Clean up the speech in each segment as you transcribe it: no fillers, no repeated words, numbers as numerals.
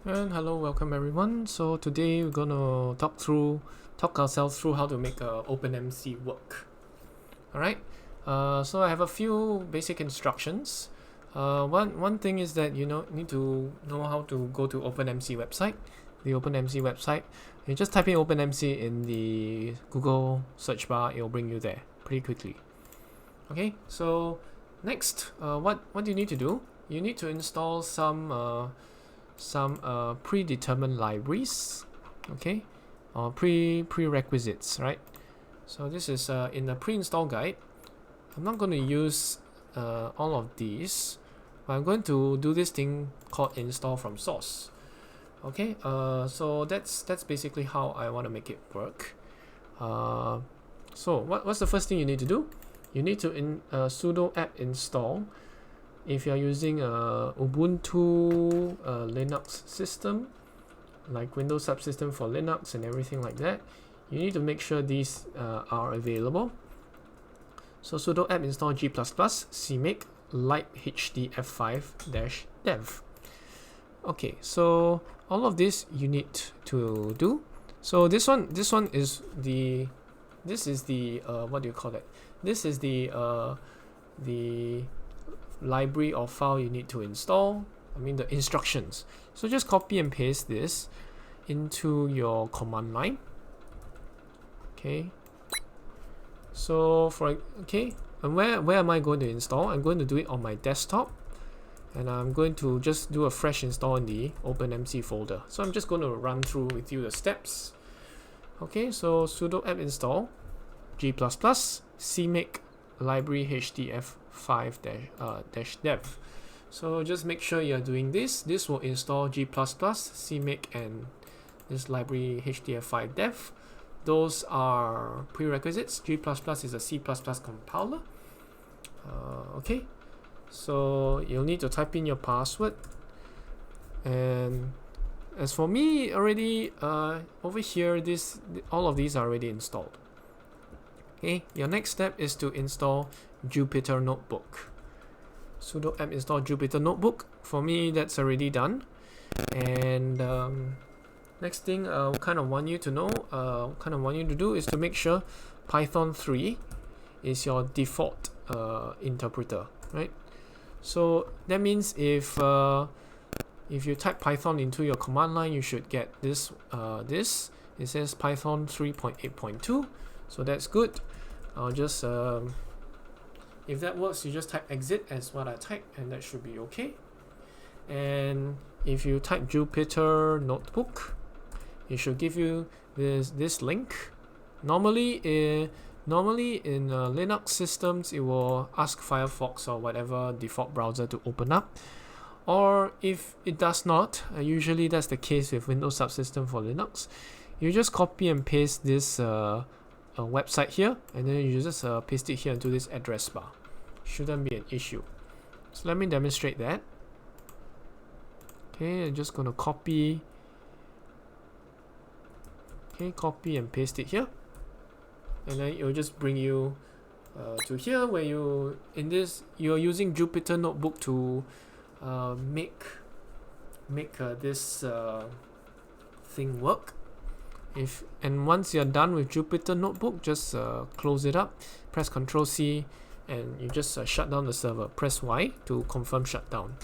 And hello, welcome everyone. So today we're gonna talk ourselves through how to make a OpenMC work. All right. So I have a few basic instructions. One thing is that need to know how to go to OpenMC website. The OpenMC website. You just type in OpenMC in the Google search bar. It'll bring you there pretty quickly. Okay. So next, what you need to do? You need to install some predetermined libraries, okay, or prerequisites, right? So this is in the pre-install guide. I'm not going to use all of these, but I'm going to do this thing called install from source. Okay, so that's basically how I want to make it work. So what's the first thing you need to do? You need to sudo apt install. If you're using a Ubuntu Linux system, like Windows subsystem for Linux and everything like that, you need to make sure these are available. So sudo apt install g++ cmake light hdf5-dev. Okay, so all of this you need to do. So this is the what do you call it? This is the library or file you need to install. I mean the instructions. So just copy and paste this into your command line. Okay. So and where am I going to install? I'm going to do it on my desktop, and I'm going to just do a fresh install in the OpenMC folder. So I'm just going to run through with you the steps. Okay, so sudo apt install g++ cmake library hdf5-dev. So just make sure you're doing this. This will install g++, cmake, and this library hdf5-dev. Those are prerequisites. G++ is a C++ compiler. Okay, so you'll need to type in your password. And as for me, already over here, all of these are already installed. Okay, your next step is to install Jupyter Notebook. Sudo apt install Jupyter Notebook. For me, that's already done. And next thing I kind of want you to know, do is to make sure Python 3 is your default interpreter, right? So that means if you type Python into your command line, you should get this. It says Python 3.8.2, so that's good. I'll just if that works, you just type exit as what I typed, and that should be okay. And if you type Jupyter Notebook, it should give you this link. Normally in Linux systems, it will ask Firefox or whatever default browser to open up. Or if it does not, usually that's the case with Windows subsystem for Linux, you just copy and paste this website here, and then you just paste it here into this address bar. Shouldn't be an issue. So let me demonstrate that. Okay, I'm just gonna copy and paste it here, and then it will just bring you to here where you're using Jupyter Notebook to make this thing work. And once you're done with Jupyter Notebook, just close it up, press Ctrl C, and you just shut down the server. Press Y to confirm shutdown.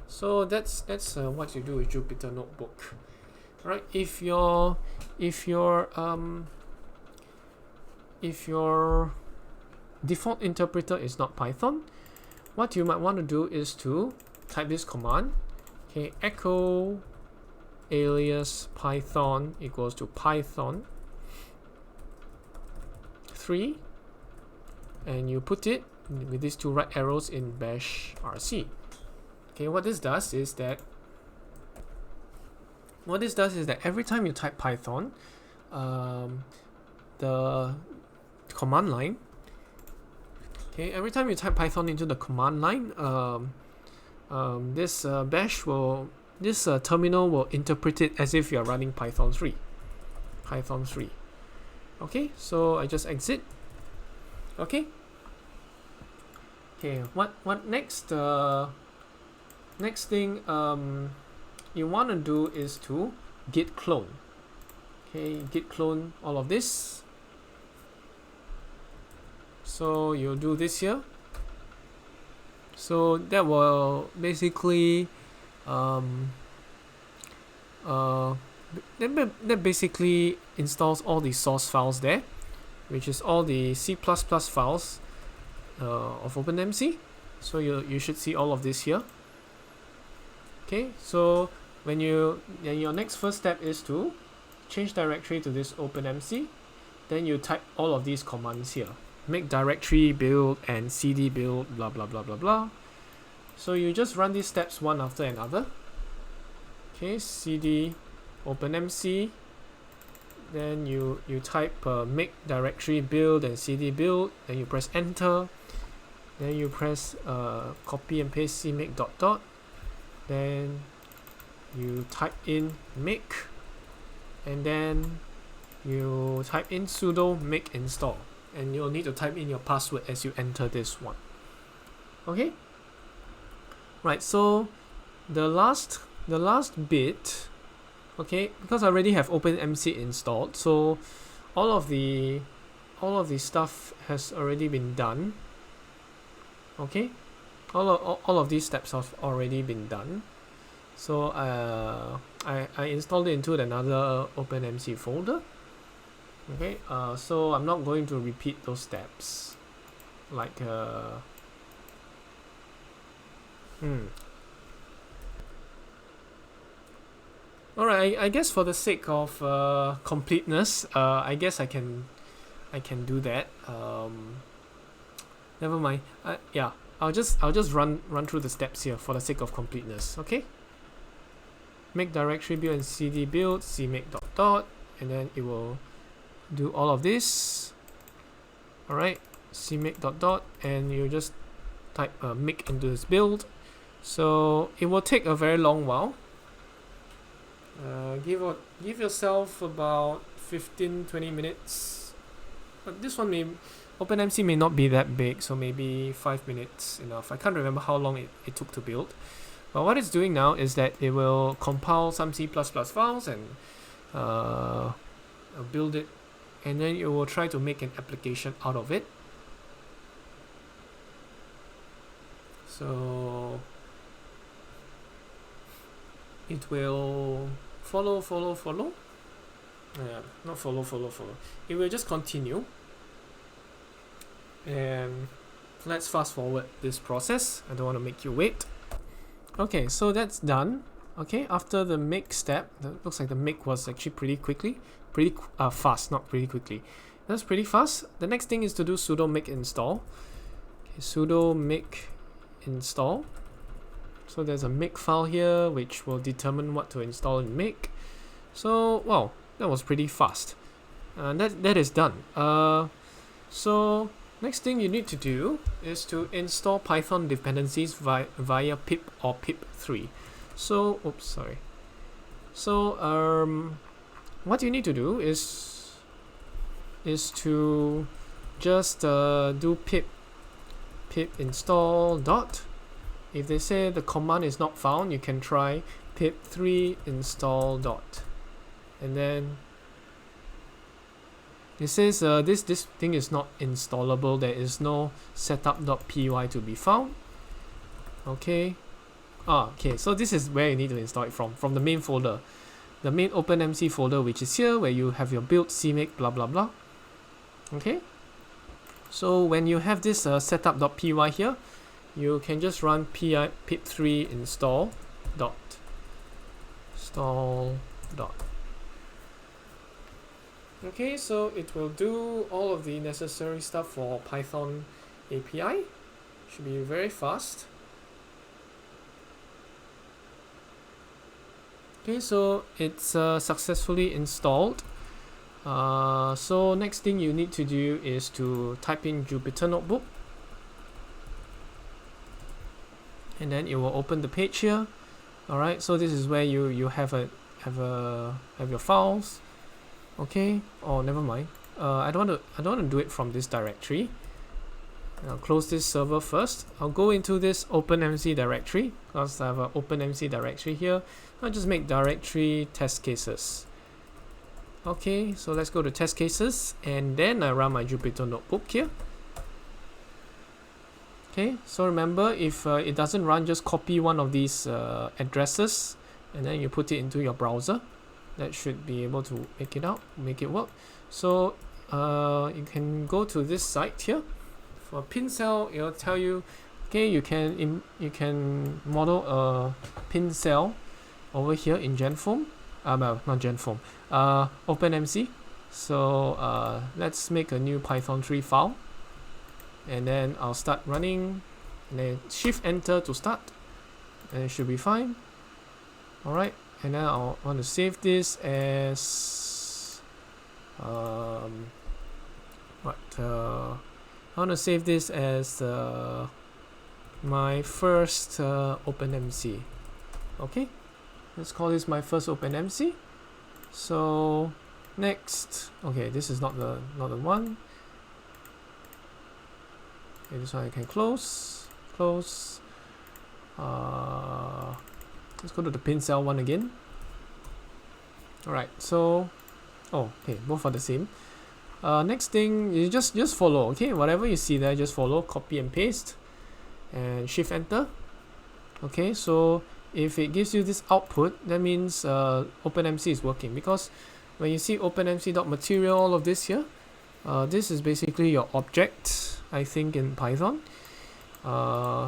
So that's what you do with Jupyter Notebook. Right? If your default interpreter is not Python, what you might want to do is to type this command. Okay, echo alias python equals to python 3, and you put it with these two right arrows in bash rc. Okay, what this does is that every time you type Python, the command line, every time you type Python into the command line, this terminal will interpret it as if you're running Python 3. Okay, so I just exit. Okay, what next? Next thing, you want to do is to git clone. Okay, git clone all of this. So you'll do this here. So that will basically that basically installs all the source files there, which is all the C++ files of OpenMC. So you should see all of this here. Okay, so then your next first step is to change directory to this OpenMC. Then you type all of these commands here: make directory build and cd build, blah blah blah blah blah. So you just run these steps one after another. Okay, cd OpenMC. Then you type make directory build and cd build. Then you press enter. Then you press copy and paste cmake dot dot. Then you type in make, and then you type in sudo make install, and you'll need to type in your password as you enter this one. Okay, right, so the last bit, okay, because I already have OpenMC installed, so all of the stuff has already been done. Okay, all of these steps have already been done. So I installed it into another OpenMC folder. Okay, so I'm not going to repeat those steps. Like Alright, I guess for the sake of completeness, I guess I can do that. Never mind. Yeah, I'll just run through the steps here for the sake of completeness. Okay. Make directory build and cd build, cmake dot dot, and then it will do all of this. Alright, cmake dot dot, and you just type make into this build. So it will take a very long while. Give yourself about 15-20 minutes. But this one OpenMC may not be that big, so maybe 5 minutes enough. I can't remember how long it took to build. But what it's doing now is that it will compile some C++ files and build it, and then it will try to make an application out of it. So it will follow. Not follow. It will just continue. And let's fast forward this process. I don't want to make you wait. Okay, so that's done. Okay, after the make step, that looks like the make was actually pretty fast, not pretty quickly. That's pretty fast. The next thing is to do sudo make install. Okay, sudo make install. So there's a make file here which will determine what to install in make. So wow, that was pretty fast. That is done. So next thing you need to do is to install Python dependencies via pip or pip3. So, oops, sorry. So, what you need to do is to just do pip install dot. If they say the command is not found, you can try pip3 install dot, and then it says this thing is not installable. There is no setup.py to be found. Okay. Okay, so this is where you need to install it from the main folder, the main OpenMC folder, which is here, where you have your build cmake blah blah blah. Okay. So when you have this setup.py here, you can just run pip3 install dot. Okay, so it will do all of the necessary stuff for Python API. Should be very fast. Okay, so it's successfully installed. So next thing you need to do is to type in Jupyter Notebook, and then it will open the page here. All right, so this is where you have your files. Okay, oh never mind. I don't want to do it from this directory. I'll close this server first. I'll go into this OpenMC directory because I have an OpenMC directory here. I'll just make directory test cases. Okay, so let's go to test cases, and then I run my Jupyter notebook here. Okay, so remember, if it doesn't run, just copy one of these addresses and then you put it into your browser. That should be able to make it work. So you can go to this site here. For pin cell, it'll tell you, okay, you can model a pin cell over here in GenFOAM. No, not GenFOAM. OpenMC. So let's make a new Python 3 file, and then I'll start running, and then Shift Enter to start, and it should be fine. All right, and then I'll want to save this as I want to save this as my first OpenMC. Okay, let's call this my first OpenMC. So next, okay, this is not the one. Okay, this one I can close. Let's go to the pin cell one again. All right, so okay, both are the same. Next thing is just follow. Okay, whatever you see there, just follow, copy and paste, and Shift Enter. Okay, so if it gives you this output, that means OpenMC is working, because when you see OpenMC.material, all of this here, this is basically your object, I think, in Python.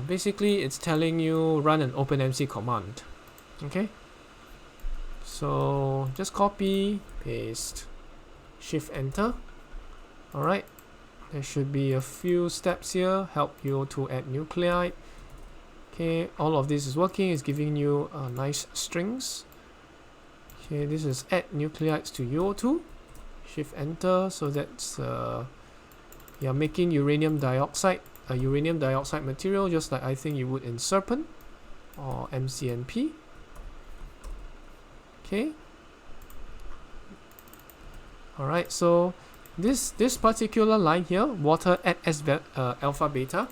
Basically, it's telling you run an OpenMC command. Okay, so just copy, paste, Shift Enter. Alright, there should be a few steps here, help you to add nuclei. Okay, all of this is working, it's giving you nice strings. Okay, this is add nuclides to UO2. Shift Enter, so that's you're making uranium dioxide, a uranium dioxide material, just like I think you would in Serpent or MCNP. Okay. Alright, so this particular line here, water add S alpha beta,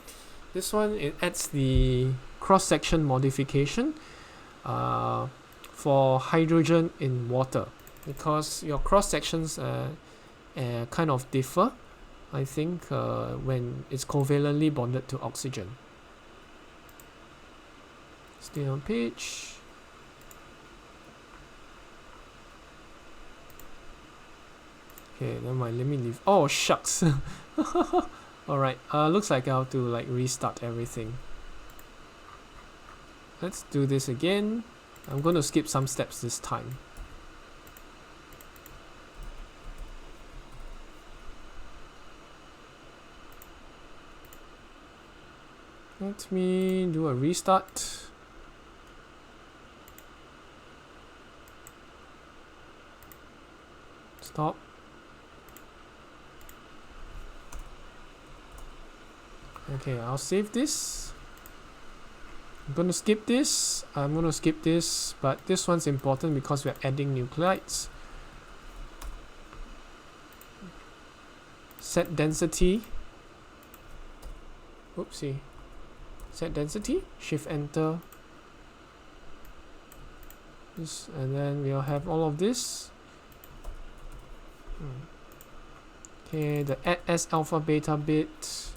this one, it adds the cross-section modification for hydrogen in water, because your cross-sections kind of differ, I think, when it's covalently bonded to oxygen. Stay on page. Okay, never mind, let me leave. Oh, shucks. Alright, looks like I have to like restart everything. Let's do this again. I'm going to skip some steps this time. Let me do a restart. Stop. Okay, I'll save this. I'm going to skip this. I'm going to skip this, but this one's important because we're adding nuclides. Set density. Oopsie. Set density. Shift Enter. This, and then we'll have all of this. Okay, the add S alpha beta bit.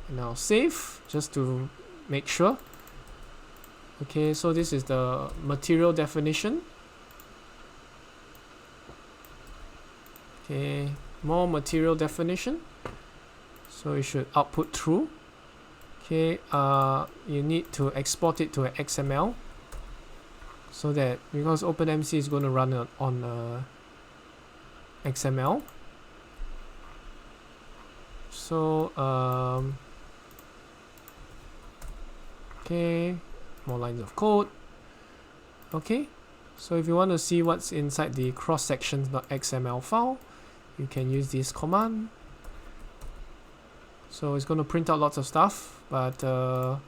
And now save, just to make sure. Okay, so this is the material definition. Okay, more material definition. So it should output true. Okay, you need to export it to an XML, so that, because OpenMC is going to run on XML. So okay, more lines of code. Okay, so if you want to see what's inside the cross-sections.xml file, you can use this command. So it's going to print out lots of stuff, but I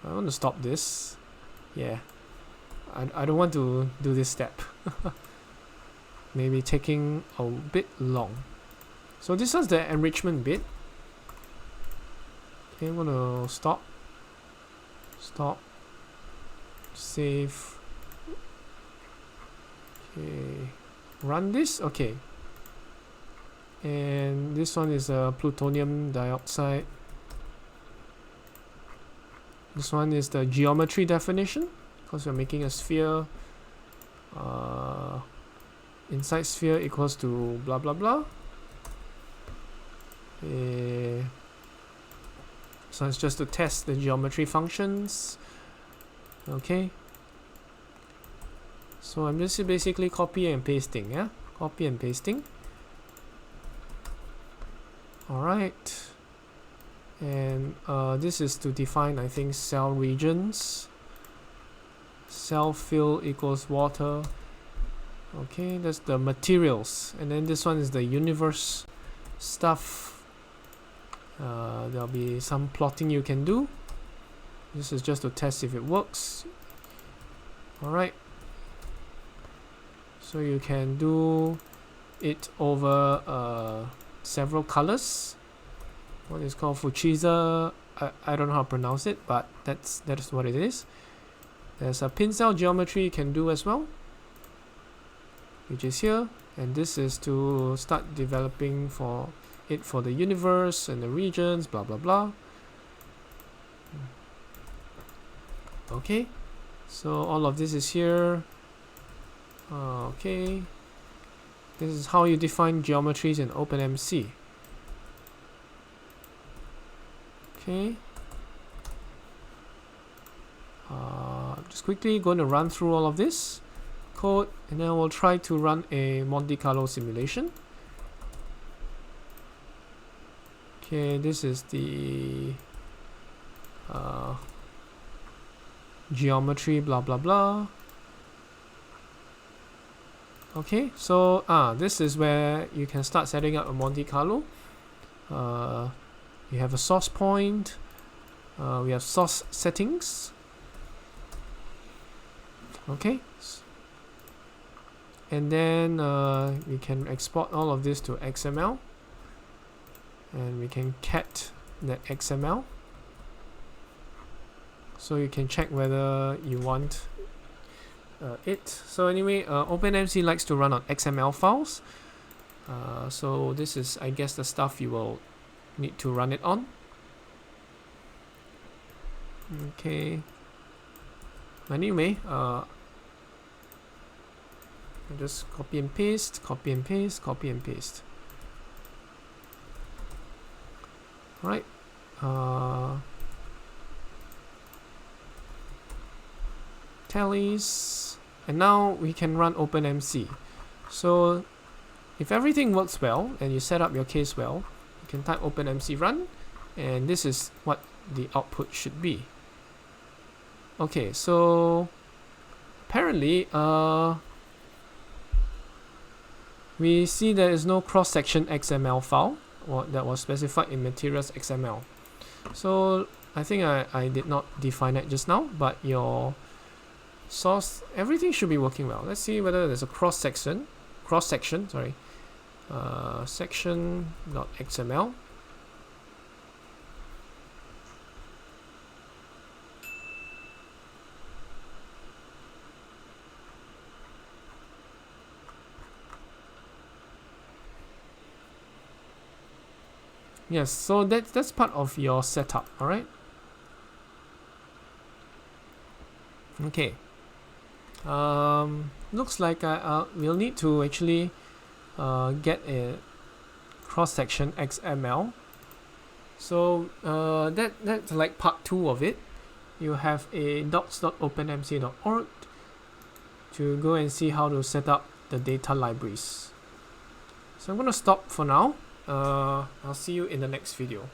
want to stop this. Yeah, I don't want to do this step. Maybe taking a bit long. So this is the enrichment bit. Okay, I'm gonna stop, save. Okay, run this. Okay, and this one is a plutonium dioxide. This one is the geometry definition, because we're making a sphere. Inside sphere equals to blah blah blah. So it's just to test the geometry functions. Okay. So I'm just basically copying and pasting, yeah? Copy and pasting. Alright. And this is to define, I think, cell regions. Cell fill equals water. Okay, that's the materials. And then this one is the universe stuff. There'll be some plotting you can do. This is just to test if it works. Alright. So you can do it over several colors. What is called Fuchiza. I don't know how to pronounce it, but that's what it is. There's a pin cell geometry you can do as well, which is here, and this is to start developing for the universe and the regions, blah blah blah. Okay, so all of this is here. Okay, this is how you define geometries in OpenMC. Okay, I'm just quickly going to run through all of this code, and then we'll try to run a Monte Carlo simulation. Okay, this is the geometry, blah blah blah. Okay, so this is where you can start setting up a Monte Carlo. You have a source point. We have source settings. Okay, and then we can export all of this to XML, and we can cat that XML, so you can check whether you want it. So anyway, OpenMC likes to run on XML files, so this is, I guess, the stuff you will need to run it on. Okay, anyway, I just copy and paste, copy and paste, copy and paste. Right. Tallies, and now we can run OpenMC. So if everything works well and you set up your case well, you can type OpenMC run, and this is what the output should be. Okay, so apparently we see there is no cross-section XML file that was specified in materials XML. So I think I did not define it just now, but your source, everything should be working well. Let's see whether there's a cross-section, sorry, section.xml. Yes, so that's part of your setup, all right? Okay. Looks like we'll need to actually get a cross-section XML. So that's like part 2 of it. You have a docs.openmc.org to go and see how to set up the data libraries. So I'm going to stop for now. I'll see you in the next video.